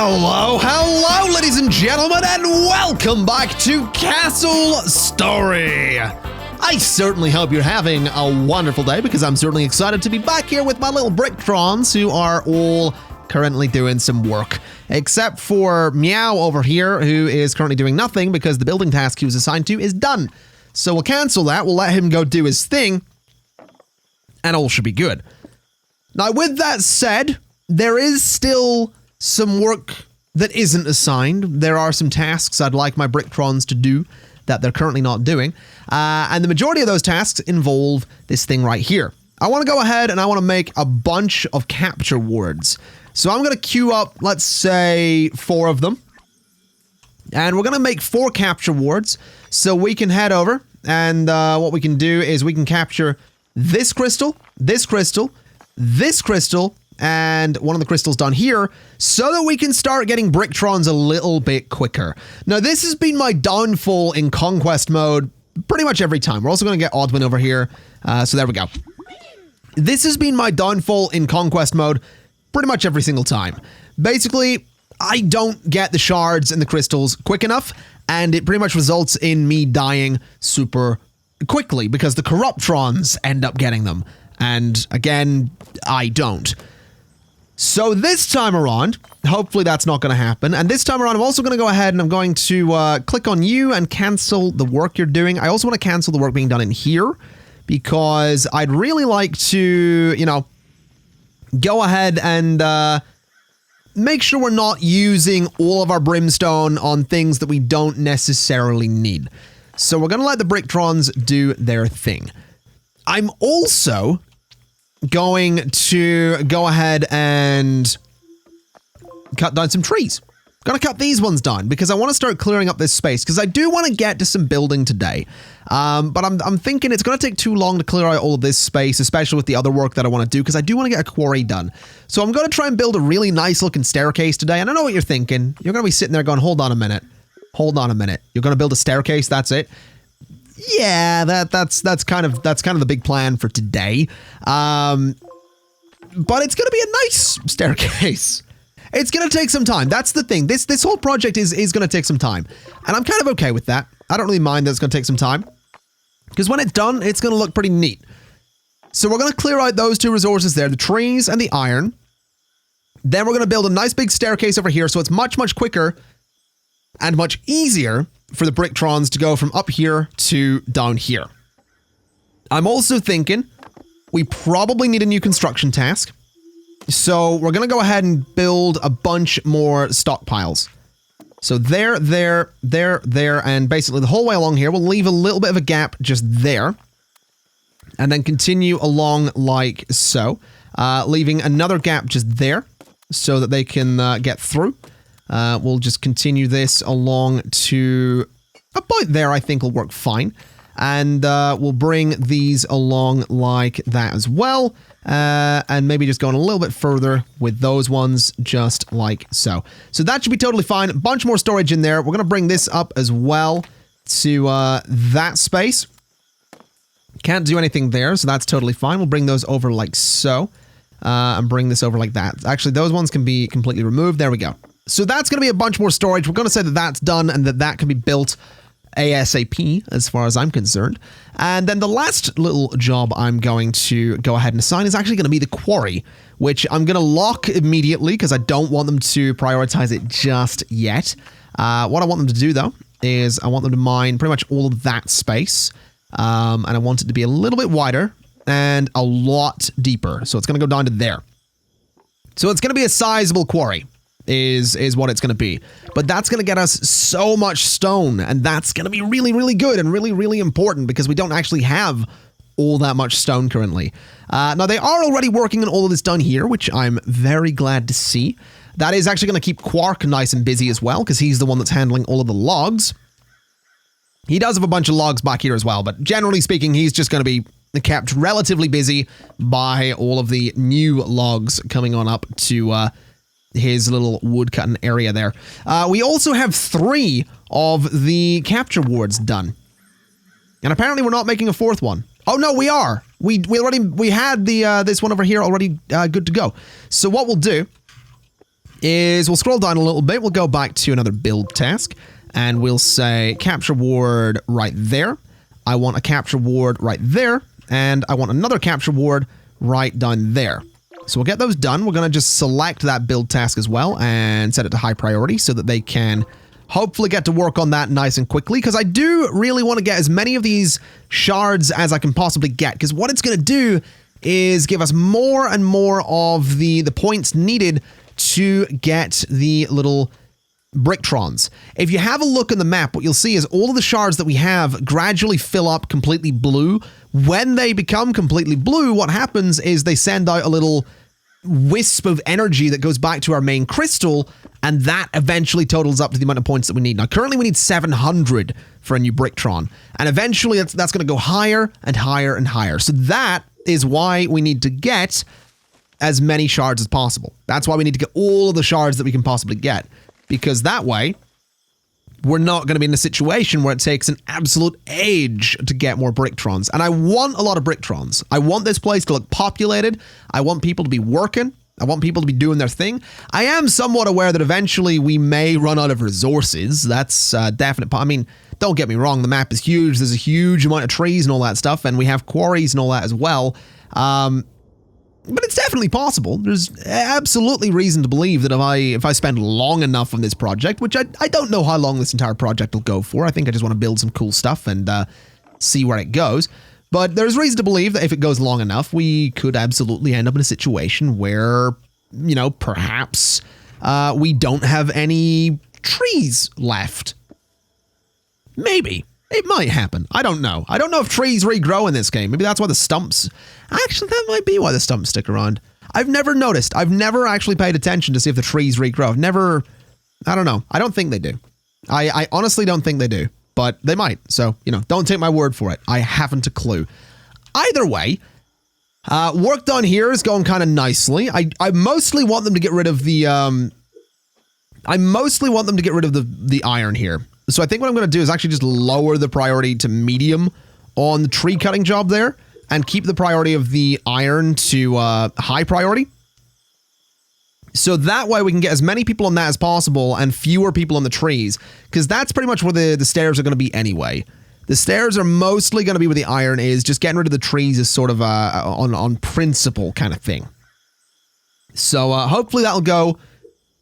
Hello, ladies and gentlemen, and welcome back to Castle Story. I certainly hope you're having a wonderful day, because I'm certainly excited to be back here with my little Bricktrons, who are all currently doing some work. Except for Meow over here, who is currently doing nothing because the building task he was assigned to is done. So we'll cancel that, we'll let him go do his thing, and all should be good. Now, with that said, there is still some work that isn't assigned. There are some tasks I'd like my Bricktrons to do that they're currently not doing. And the majority of those tasks involve this thing right here. I want to go ahead and I want to make a bunch of capture wards. So I'm going to queue up, let's say, 4 of them. And we're going to make 4 capture wards so we can head over. And what we can do is we can capture this crystal, this crystal, this crystal, and one of the crystals down here, so that we can start getting Bricktrons a little bit quicker. Now, this has been my downfall in Conquest mode pretty much every time. We're also going to get Oddwin over here, so there we go. This has been my downfall in Conquest mode pretty much every single time. Basically, I don't get the shards and the crystals quick enough, and it pretty much results in me dying super quickly, because the Corruptrons end up getting them. And again, I don't. So this time around, hopefully that's not going to happen. And this time around, I'm also going to go ahead and I'm going to click on you and cancel the work you're doing. I also want to cancel the work being done in here, because I'd really like to, you know, go ahead and make sure we're not using all of our brimstone on things that we don't necessarily need. So we're going to let the Bricktrons do their thing. I'm also going to go ahead and cut down some trees. Gonna cut these ones down because I want to start clearing up this space, because I do want to get to some building today. But I'm thinking it's going to take too long to clear out all of this space, especially with the other work that I want to do, because I do want to get a quarry done. So I'm going to try and build a really nice looking staircase today. And I know what you're thinking. You're going to be sitting there going, hold on a minute. Hold on a minute. You're going to build a staircase, that's it? Yeah, that's kind of the big plan for today. But it's going to be a nice staircase. It's going to take some time. That's the thing. This whole project is going to take some time. And I'm kind of okay with that. I don't really mind that it's going to take some time, because when it's done, it's going to look pretty neat. So we're going to clear out those 2 resources there, the trees and the iron. Then we're going to build a nice big staircase over here, so it's much, much quicker and much easier for the Bricktrons to go from up here to down here. I'm also thinking we probably need a new construction task. So we're going to go ahead and build a bunch more stockpiles. So there, and basically the whole way along here, we'll leave a little bit of a gap just there. And then continue along like so, leaving another gap just there so that they can get through. We'll just continue this along to about there. I think will work fine. And we'll bring these along like that as well. And maybe just going a little bit further with those ones, just like so. So that should be totally fine. A bunch more storage in there. We're going to bring this up as well to that space. Can't do anything there, so that's totally fine. We'll bring those over like so. And bring this over like that. Actually, those ones can be completely removed. There we go. So that's going to be a bunch more storage. We're going to say that that's done and that can be built ASAP as far as I'm concerned. And then the last little job I'm going to go ahead and assign is actually going to be the quarry, which I'm going to lock immediately because I don't want them to prioritize it just yet. What I want them to do, though, is I want them to mine pretty much all of that space. And I want it to be a little bit wider and a lot deeper. So it's going to go down to there. So it's going to be a sizable quarry. Is what it's going to be. But that's going to get us so much stone, and that's going to be really, really good and really, really important, because we don't actually have all that much stone currently. Now, they are already working on all of this done here, which I'm very glad to see. That is actually going to keep Quark nice and busy as well, because he's the one that's handling all of the logs. He does have a bunch of logs back here as well, but generally speaking, he's just going to be kept relatively busy by all of the new logs coming on up to his little woodcutting area there. We also have 3 of the capture wards done. And apparently we're not making a 4th one. Oh no, we are. We had the this one over here already good to go. So what we'll do is we'll scroll down a little bit. We'll go back to another build task, and we'll say capture ward right there. I want a capture ward right there, and I want another capture ward right down there. So we'll get those done. We're going to just select that build task as well and set it to high priority so that they can hopefully get to work on that nice and quickly, because I do really want to get as many of these shards as I can possibly get, because what it's going to do is give us more and more of the points needed to get the little Brictrons. If you have a look at the map, what you'll see is all of the shards that we have gradually fill up completely blue. When they become completely blue, what happens is they send out a little wisp of energy that goes back to our main crystal, and that eventually totals up to the amount of points that we need. Now, currently we need 700 for a new Brictron, and eventually that's going to go higher and higher and higher. So that is why we need to get as many shards as possible. That's why we need to get all of the shards that we can possibly get, because that way we're not going to be in a situation where it takes an absolute age to get more Brictrons. And I want a lot of Brictrons. I want this place to look populated. I want people to be working. I want people to be doing their thing. I am somewhat aware that eventually we may run out of resources. That's definite. I mean, don't get me wrong. The map is huge. There's a huge amount of trees and all that stuff. And we have quarries and all that as well. But it's definitely possible. There's absolutely reason to believe that if I spend long enough on this project, which I don't know how long this entire project will go for. I think I just want to build some cool stuff and see where it goes. But there's reason to believe that if it goes long enough, we could absolutely end up in a situation where, you know, perhaps we don't have any trees left. Maybe. It might happen. I don't know. I don't know if trees regrow in this game. Maybe that's why the stumps... Actually, that might be why the stumps stick around. I've never noticed. I've never actually paid attention to see if the trees regrow. I've never... I don't know. I don't think they do. I honestly don't think they do. But they might. So, you know, don't take my word for it. I haven't a clue. Either way, work done here is going kind of nicely. I mostly want them to get rid of the... the iron here. So I think what I'm going to do is actually just lower the priority to medium on the tree cutting job there and keep the priority of the iron to high priority. So that way we can get as many people on that as possible and fewer people on the trees, because that's pretty much where the stairs are going to be anyway. The stairs are mostly going to be where the iron is. Just getting rid of the trees is sort of on principle kind of thing. So hopefully that'll go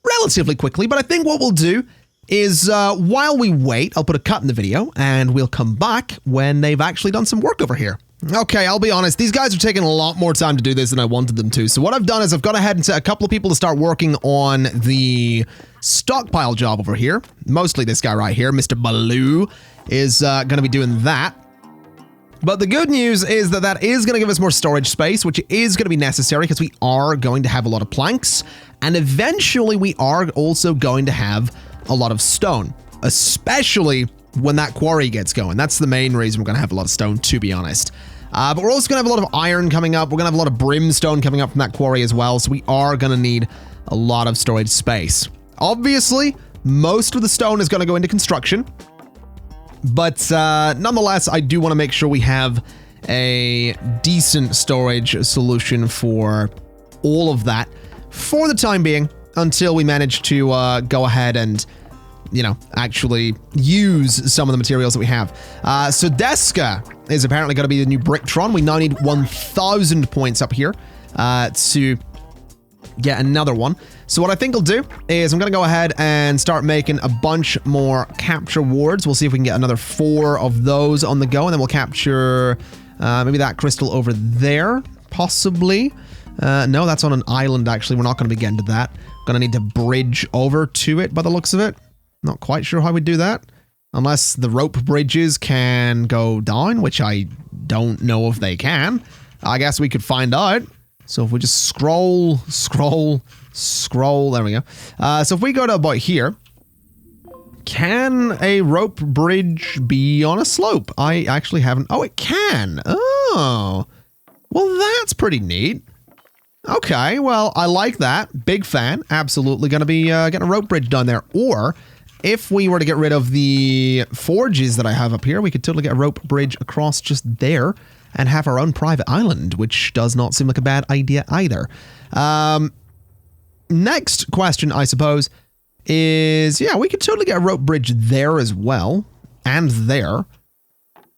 relatively quickly, but I think what we'll do is while we wait, I'll put a cut in the video and we'll come back when they've actually done some work over here. Okay, I'll be honest, these guys are taking a lot more time to do this than I wanted them to. So what I've done is I've gone ahead and set a couple of people to start working on the stockpile job over here. Mostly this guy right here, Mr. Baloo, is going to be doing that. But the good news is that is going to give us more storage space, which is going to be necessary because we are going to have a lot of planks. And eventually we are also going to have a lot of stone, especially when that quarry gets going. That's the main reason we're going to have a lot of stone, to be honest. But we're also going to have a lot of iron coming up. We're going to have a lot of brimstone coming up from that quarry as well. So we are going to need a lot of storage space. Obviously, most of the stone is going to go into construction. But nonetheless, I do want to make sure we have a decent storage solution for all of that for the time being, until we manage to go ahead and, you know, actually use some of the materials that we have. So Deska is apparently going to be the new Brictron. We now need 1,000 points up here to get another one. So what I think I'll do is I'm going to go ahead and start making a bunch more capture wards. We'll see if we can get another 4 of those on the go, and then we'll capture maybe that crystal over there, possibly. No, that's on an island, actually. We're not going to be getting to that. Gonna need to bridge over to it by the looks of it. Not quite sure how we do that. Unless the rope bridges can go down, which I don't know if they can. I guess we could find out. So if we just scroll, there we go. So if we go to about here, can a rope bridge be on a slope? I actually haven't. Oh, it can. Oh, well, that's pretty neat. Okay, well, I like that. Big fan. Absolutely going to be getting a rope bridge done there. Or if we were to get rid of the forges that I have up here, we could totally get a rope bridge across just there and have our own private island, which does not seem like a bad idea either. next question, I suppose, is, yeah, we could totally get a rope bridge there as well, and there,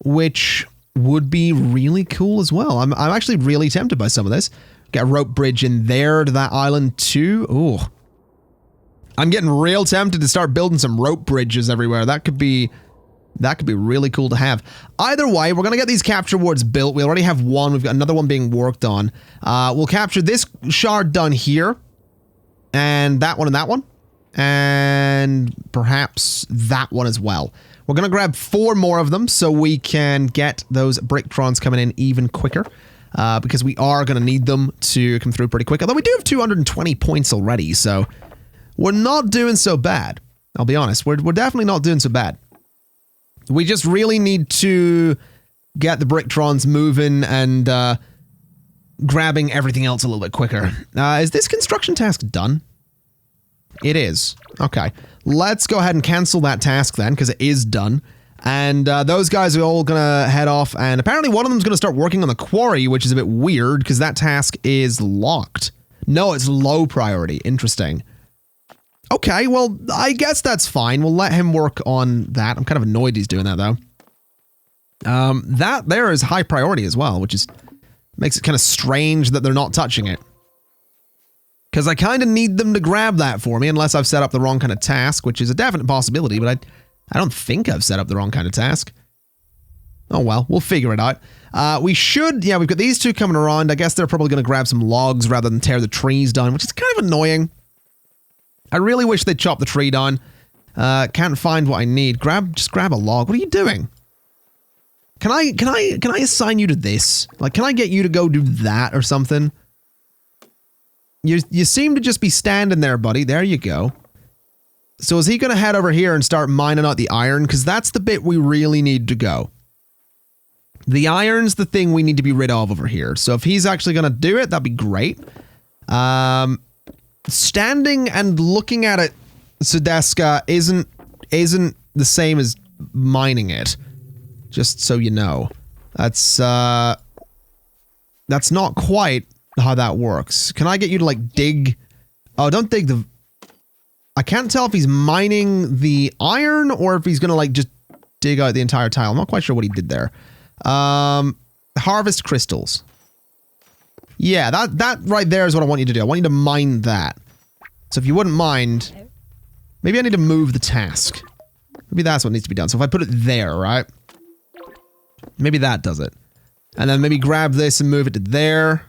which would be really cool as well. I'm actually really tempted by some of this. Get a rope bridge in there to that island too. Ooh. I'm getting real tempted to start building some rope bridges everywhere. That could be really cool to have. Either way, we're going to get these capture wards built. We already have one. We've got another one being worked on. We'll capture this shard done here. And that one. And perhaps that one as well. We're going to grab 4 more of them so we can get those Bricktrons coming in even quicker. Because we are going to need them to come through pretty quick. Although we do have 220 points already, so we're not doing so bad. I'll be honest. We're definitely not doing so bad. We just really need to get the Bricktrons moving and grabbing everything else a little bit quicker. Is this construction task done? It is. Okay. Let's go ahead and cancel that task then, because it is done. And those guys are all going to head off, and apparently one of them is going to start working on the quarry, which is a bit weird, because that task is locked. No, it's low priority. Interesting. Okay, well, I guess that's fine. We'll let him work on that. I'm kind of annoyed he's doing that, though. That there is high priority as well, which is makes it kind of strange that they're not touching it. Because I kind of need them to grab that for me, unless I've set up the wrong kind of task, which is a definite possibility, but I don't think I've set up the wrong kind of task. Oh well, we'll figure it out. We should, yeah, we've got these two coming around. I guess they're probably going to grab some logs rather than tear the trees down, which is kind of annoying. I really wish they'd chop the tree down. Can't find what I need. Just grab a log. What are you doing? Can I assign you to this? Like, can I get you to go do that or something? You seem to just be standing there, buddy. There you go. So is he going to head over here and start mining out the iron? Because that's the bit we really need to go. The iron's the thing we need to be rid of over here. So if he's actually going to do it, that'd be great. Standing and looking at it, Sudeska, isn't the same as mining it. Just so you know. That's not quite how that works. Can I get you to, like, dig? Oh, don't dig the... I can't tell if he's mining the iron or if he's gonna, like, just dig out the entire tile. I'm not quite sure what he did there. Harvest crystals. Yeah, that right there is what I want you to do. I want you to mine that. So if you wouldn't mind, maybe I need to move the task. Maybe that's what needs to be done. So if I put it there, right? Maybe that does it. And then maybe grab this and move it to there.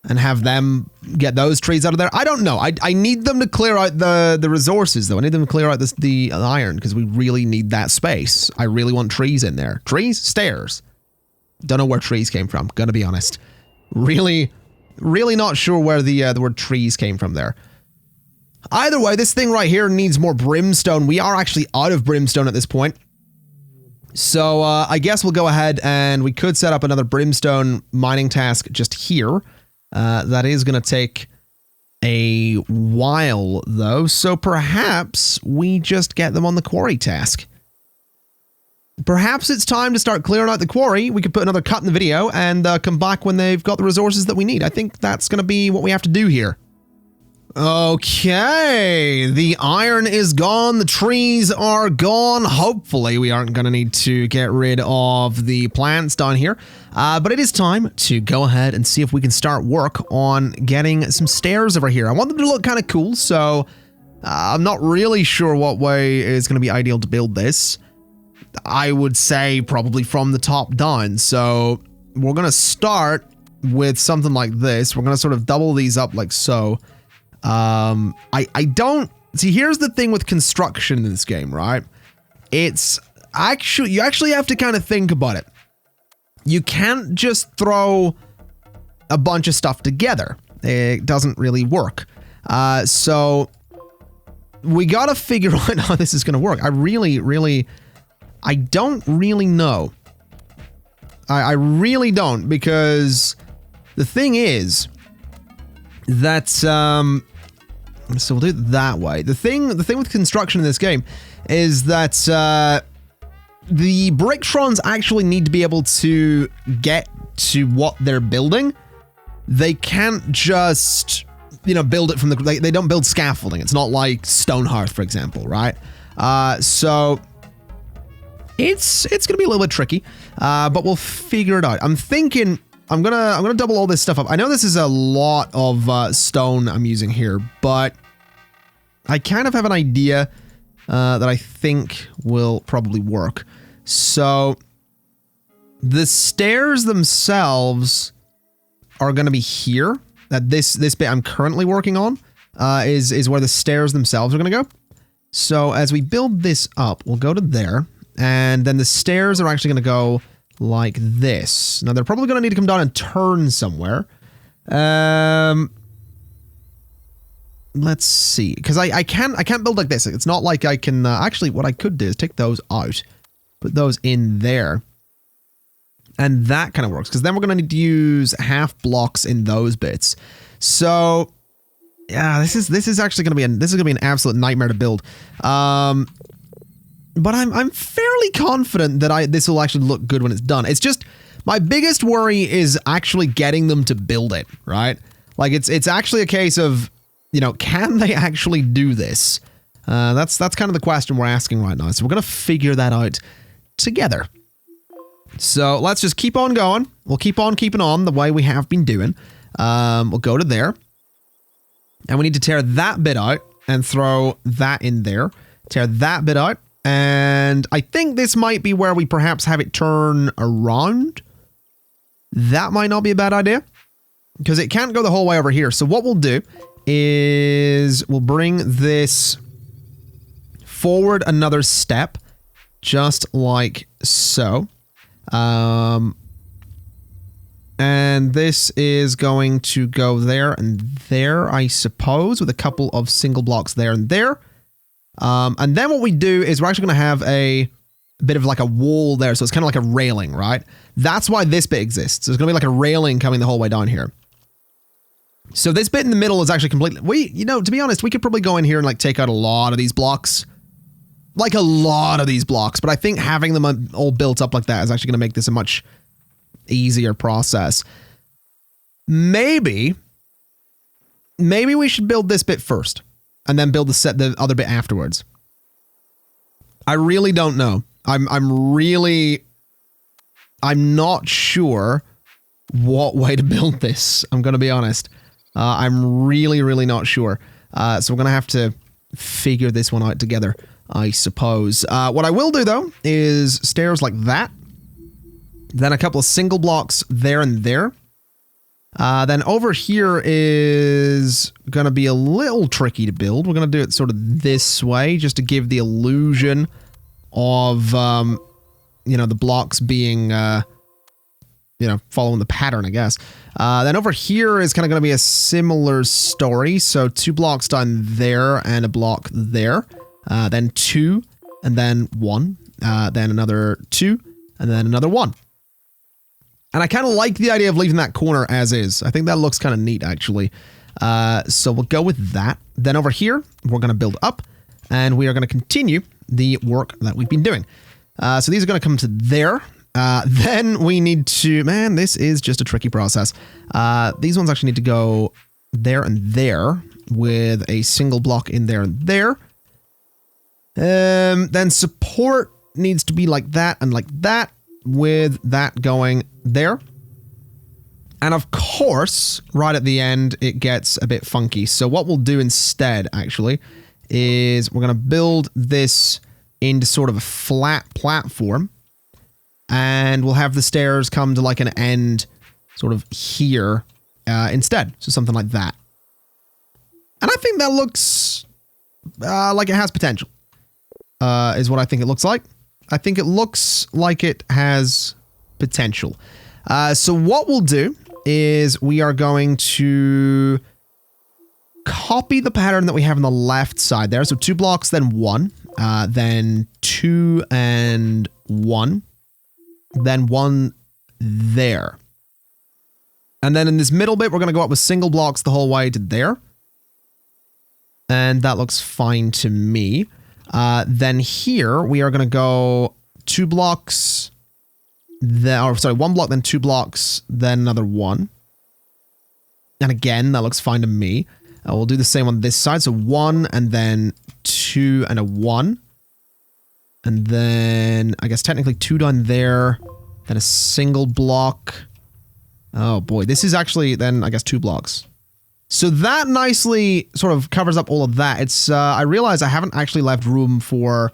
And have them get those trees out of there. I don't know. I need them to clear out the resources, though. I need them to clear out the iron, because we really need that space. I really want trees in there. Trees? Stairs. Don't know where trees came from, gonna be honest. Really not sure where the word trees came from there. Either way, this thing right here needs more brimstone. We are actually out of brimstone at this point. So, I guess we'll go ahead and we could set up another brimstone mining task just here. That is going to take a while, though, so perhaps we just get them on the quarry task. Perhaps it's time to start clearing out the quarry. We could put another cut in the video and come back when they've got the resources that we need. I think that's going to be what we have to do here. Okay, the iron is gone, the trees are gone. Hopefully we aren't going to need to get rid of the plants down here. But it is time to go ahead and see if we can start work on getting some stairs over here. I want them to look kind of cool, so I'm not really sure what way is going to be ideal to build this. I would say probably from the top down. So we're going to start with something like this. We're going to sort of double these up like so. I don't see, here's the thing with construction in this game, right? It's actually, you actually have to kind of think about it. You can't just throw a bunch of stuff together. It doesn't really work. So we gotta figure out how this is gonna work. I don't really know. I really don't, because the thing is that, so we'll do it that way. The thing with construction in this game is that the Bricktrons actually need to be able to get to what they're building. They can't just you know, build it from the, they don't build scaffolding. It's not like Stonehearth, for example, right? So it's going to be a little bit tricky, but we'll figure it out. I'm thinking I'm gonna double all this stuff up. I know this is a lot of stone I'm using here, but I kind of have an idea that I think will probably work. So the stairs themselves are going to be here. That this bit I'm currently working on is where the stairs themselves are going to go. So as we build this up, we'll go to there, and then the stairs are actually going to go like this. Now they're probably going to need to come down and turn somewhere. Let's see, because I can't build like this. It's not like I can actually. What I could do is take those out, put those in there, and that kind of works. Because then we're going to need to use half blocks in those bits. So yeah, this is actually going to be an absolute nightmare to build. But I'm fairly confident that this will actually look good when it's done. It's just my biggest worry is actually getting them to build it, right? Like it's actually a case of, you know, can they actually do this? That's kind of the question we're asking right now. So we're going to figure that out together. So let's just keep on going. We'll keep on keeping on the way we have been doing. We'll go to there. And we need to tear that bit out and throw that in there. Tear that bit out. And I think this might be where we perhaps have it turn around. That might not be a bad idea, because it can't go the whole way over here. So what we'll do is we'll bring this forward another step, just like so. And this is going to go there and there, I suppose, with a couple of single blocks there and there. And then what we do is we're actually going to have a bit of like a wall there. So it's kind of like a railing, right? That's why this bit exists. There's going to be like a railing coming the whole way down here. So this bit in the middle is actually completely, you know, to be honest, we could probably go in here and like take out a lot of these blocks. Like a lot of these blocks. But I think having them all built up like that is actually going to make this a much easier process. Maybe we should build this bit first. And then build the other bit afterwards. I really don't know. I'm not sure what way to build this. I'm going to be honest. I'm really not sure. So we're going to have to figure this one out together, I suppose. What I will do though is stairs like that. Then a couple of single blocks there and there. Then over here is going to be a little tricky to build. We're going to do it sort of this way just to give the illusion of, you know, the blocks being, you know, following the pattern, I guess. Then over here is kind of going to be a similar story. So 2 blocks down there and a block there. Then 2 and then 1. Then another 2 and then another 1. And I kind of like the idea of leaving that corner as is. I think that looks kind of neat, actually. So we'll go with that. Then over here, we're going to build up. And we are going to continue the work that we've been doing. So these are going to come to there. Then we need to... Man, this is just a tricky process. These ones actually need to go there and there with a single block in there and there. Then support needs to be like that and like that, with that going there. And of course, right at the end, it gets a bit funky. So what we'll do instead, actually, is we're going to build this into sort of a flat platform. And we'll have the stairs come to like an end sort of here instead. So something like that. And I think that looks like it has potential, is what I think it looks like. I think it looks like it has potential. So what we'll do is we are going to copy the pattern that we have on the left side there. So 2 blocks, then 1, then 2 and 1, then 1 there. And then in this middle bit, we're going to go up with single blocks the whole way to there. And that looks fine to me. Then here we are going to go 2 blocks, or sorry, 1 block, then 2 blocks, then another 1. And again, that looks fine to me. We'll do the same on this side. So 1 and then 2 and a 1. And then I guess technically 2 down there. Then a single block. Oh boy, this is actually then I guess 2 blocks. So that nicely sort of covers up all of that. It's I realize I haven't actually left room for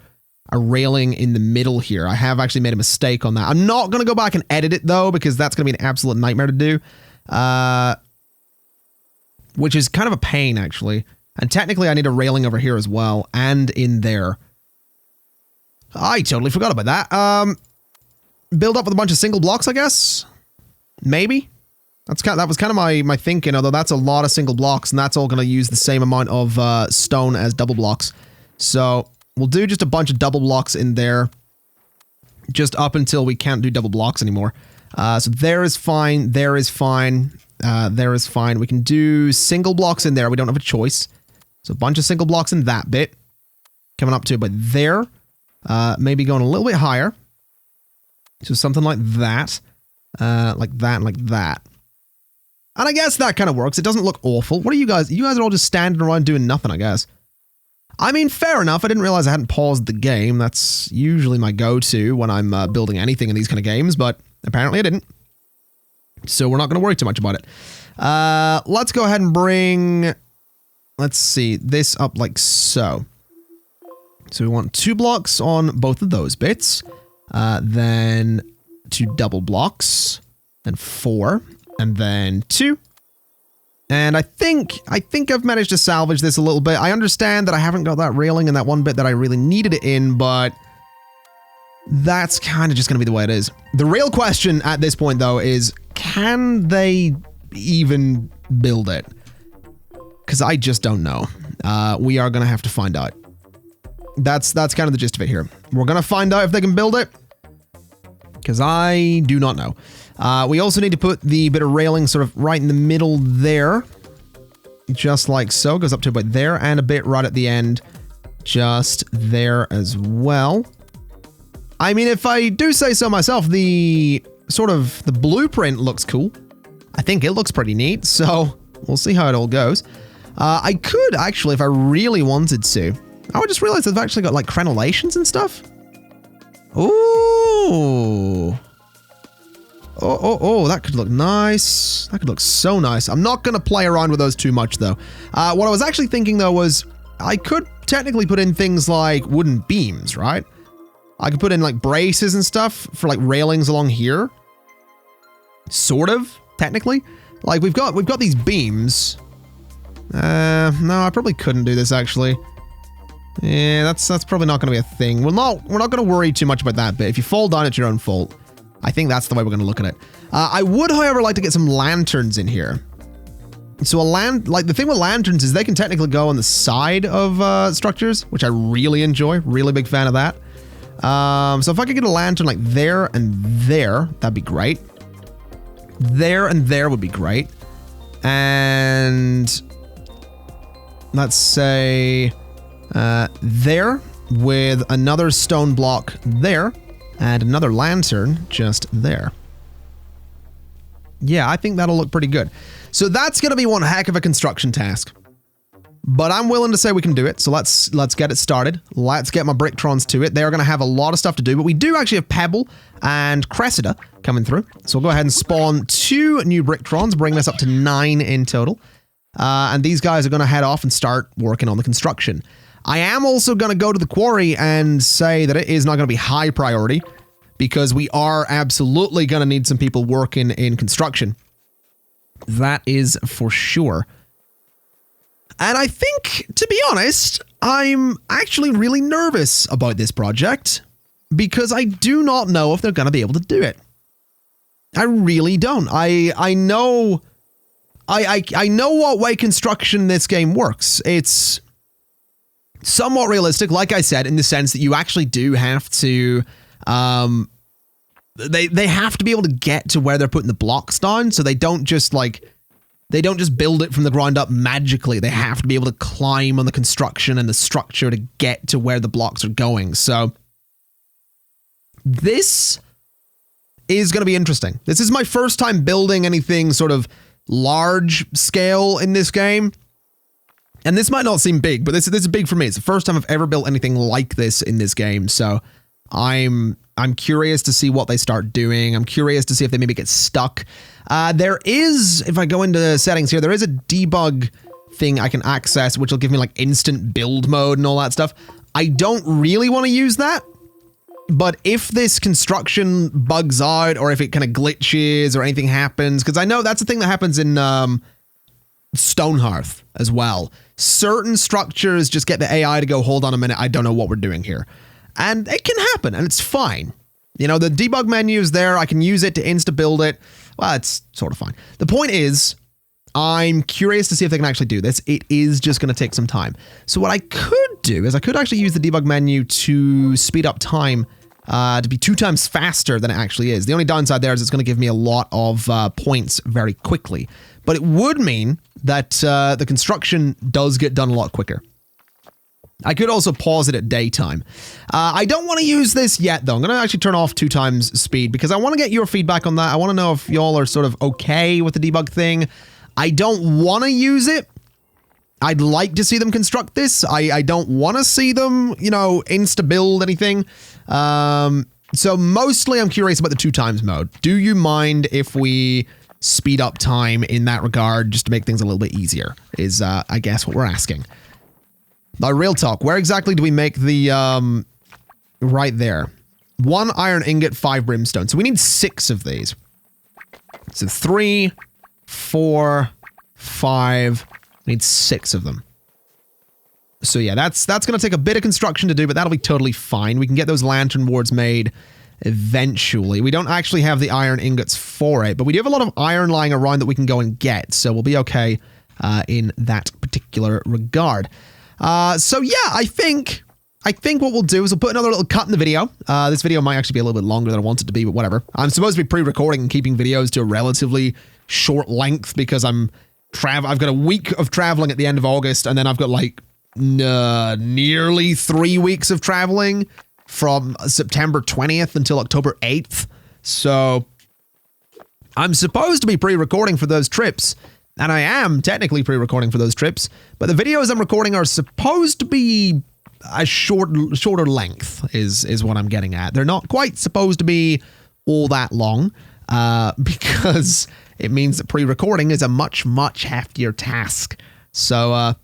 a railing in the middle here. I have actually made a mistake on that. I'm not going to go back and edit it though, because that's going to be an absolute nightmare to do. Which is kind of a pain actually. And technically I need a railing over here as well, and in there. I totally forgot about that. Build up with a bunch of single blocks, I guess? Maybe? That was kind of my thinking, although that's a lot of single blocks, and that's all going to use the same amount of stone as double blocks. So we'll do just a bunch of double blocks in there, just up until we can't do double blocks anymore. So there is fine, there is fine, there is fine. We can do single blocks in there. We don't have a choice. So a bunch of single blocks in that bit. Coming up to about there. Maybe going a little bit higher. So something like that. Like that and like that. And I guess that kind of works. It doesn't look awful. What are you guys? You guys are all just standing around doing nothing, I guess. I mean, fair enough. I didn't realize I hadn't paused the game. That's usually my go-to when I'm building anything in these kind of games, but apparently I didn't. So we're not going to worry too much about it. Let's go ahead and bring, let's see, this up like so. So we want 2 blocks on both of those bits. Then 2 double blocks. Then 4. And then 2. And I think I've managed to salvage this a little bit. I understand that I haven't got that railing in that one bit that I really needed it in, but that's kind of just going to be the way it is. The real question at this point, though, is can they even build it? Because I just don't know. We are going to have to find out. That's kind of the gist of it here. We're going to find out if they can build it, because I do not know. We also need to put the bit of railing sort of right in the middle there. Just like so. Goes up to about there, and a bit right at the end. Just there as well. I mean, if I do say so myself, the blueprint looks cool. I think it looks pretty neat, so we'll see how it all goes. I could actually, if I really wanted to. I just realized they've actually got like crenellations and stuff. Ooh. Oh, that could look nice. That could look so nice. I'm not going to play around with those too much, though. What I was actually thinking, though, was I could technically put in things like wooden beams, right? I could put in, like, braces and stuff for, like, railings along here. Sort of, technically. Like, we've got these beams. No, I probably couldn't do this, actually. Yeah, that's probably not going to be a thing. We're not going to worry too much about that bit. If you fall down, it's your own fault. I think that's the way we're going to look at it. I would, however, like to get some lanterns in here. So the thing with lanterns is they can technically go on the side of structures, which I really enjoy. Really big fan of that. So if I could get a lantern like there and there, that'd be great. There and there would be great. And let's say there with another stone block there. And another lantern just there. Yeah, I think that'll look pretty good. So that's going to be one heck of a construction task. But I'm willing to say we can do it. So let's get it started. Let's get my Bricktrons to it. They're going to have a lot of stuff to do. But we do actually have Pebble and Cressida coming through. So we'll go ahead and spawn 2 new Bricktrons, bringing us up to 9 in total. And these guys are going to head off and start working on the construction. I am also going to go to the quarry and say that it is not going to be high priority because we are absolutely going to need some people working in construction. That is for sure. And I think, to be honest, I'm actually really nervous about this project because I do not know if they're going to be able to do it. I really don't. I know what way construction in this game works. It's somewhat realistic, like I said, in the sense that you actually do have to, they have to be able to get to where they're putting the blocks down, so they don't just build it from the ground up magically. They have to be able to climb on the construction and the structure to get to where the blocks are going. So this is going to be interesting. This is my first time building anything sort of large scale in this game. And this might not seem big, but this is big for me. It's the first time I've ever built anything like this in this game. So I'm curious to see what they start doing. I'm curious to see if they maybe get stuck. There is, if I go into settings here, there is a debug thing I can access, which will give me like instant build mode and all that stuff. I don't really want to use that. But if this construction bugs out, or if it kind of glitches or anything happens, because I know that's the thing that happens in Stonehearth as well. Certain structures just get the AI to go, hold on a minute, I don't know what we're doing here. And it can happen, and it's fine. You know, the debug menu is there. I can use it to insta-build it. Well, it's sort of fine. The point is, I'm curious to see if they can actually do this. It is just going to take some time. So what I could do is I could actually use the debug menu to speed up time to be 2 times faster than it actually is. The only downside there is it's going to give me a lot of points very quickly. But it would mean that the construction does get done a lot quicker. I could also pause it at daytime. I don't want to use this yet, though. I'm going to actually turn off 2 times speed because I want to get your feedback on that. I want to know if y'all are sort of okay with the debug thing. I don't want to use it. I'd like to see them construct this. I don't want to see them, you know, insta-build anything. So mostly I'm curious about the 2 times mode. Do you mind if we speed up time in that regard just to make things a little bit easier is, I guess, what we're asking. Now, real talk, where exactly do we make the, right there. 1 iron ingot, 5 brimstone. So we need 6 of these. So 3, 4, 5, we need 6 of them. So yeah, that's going to take a bit of construction to do, but that'll be totally fine. We can get those lantern wards made eventually. We don't actually have the iron ingots for it, but we do have a lot of iron lying around that we can go and get, so we'll be okay in that particular regard. So yeah, I think what we'll do is we'll put another little cut in the video. This video might actually be a little bit longer than I want it to be, but whatever. I'm supposed to be pre-recording and keeping videos to a relatively short length because I've got a week of traveling at the end of August, and then I've got like nearly 3 weeks of traveling from September 20th until October 8th. So I'm supposed to be pre-recording for those trips, and I am technically pre-recording for those trips, but the videos I'm recording are supposed to be a shorter length is what I'm getting at. They're not quite supposed to be all that long, because it means that pre-recording is a much heftier task. So,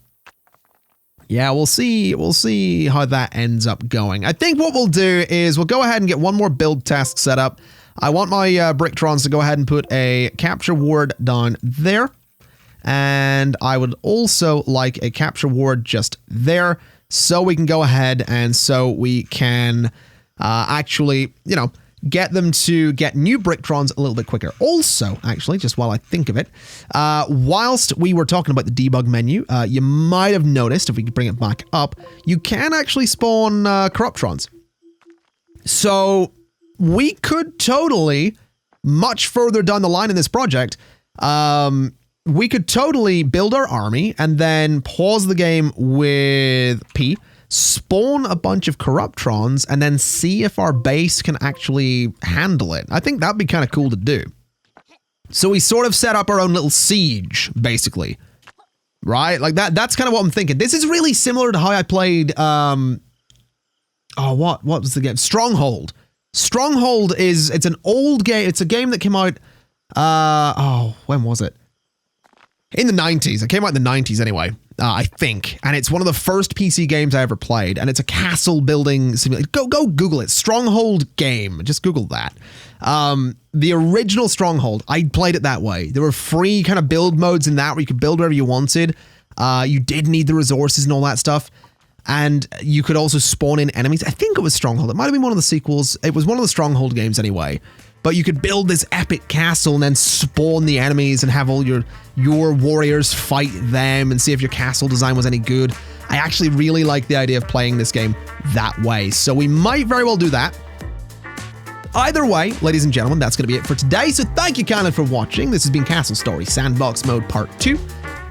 yeah, we'll see how that ends up going. I think what we'll do is we'll go ahead and get one more build task set up. I want my Bricktrons to go ahead and put a capture ward down there. And I would also like a capture ward just there so we can go ahead and so we can actually, you know, get them to get new Bricktrons a little bit quicker. Also, actually, just while I think of it, whilst we were talking about the debug menu, you might have noticed, if we could bring it back up, you can actually spawn Corruptrons. So we could totally, much further down the line in this project, we could totally build our army and then pause the game with P, spawn a bunch of Corruptrons, and then see if our base can actually handle it. I think that'd be kind of cool to do. So we sort of set up our own little siege, basically. Right? Like that's kind of what I'm thinking. This is really similar to how I played, what was the game? Stronghold. Stronghold it's an old game. It's a game that came out, when was it? In the 90s. It came out in the 90s anyway, I think. And it's one of the first PC games I ever played. And it's a castle building simulator. Go Google it. Stronghold game. Just Google that. The original Stronghold, I played it that way. There were free kind of build modes in that where you could build wherever you wanted. You did need the resources and all that stuff. And you could also spawn in enemies. I think it was Stronghold. It might have been one of the sequels. It was one of the Stronghold games anyway. But you could build this epic castle and then spawn the enemies and have all your warriors fight them and see if your castle design was any good. I actually really like the idea of playing this game that way. So we might very well do that. Either way, ladies and gentlemen, that's going to be it for today. So thank you kindly for watching. This has been Castle Story Sandbox Mode Part 2.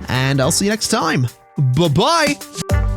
And I'll see you next time. Bye-bye.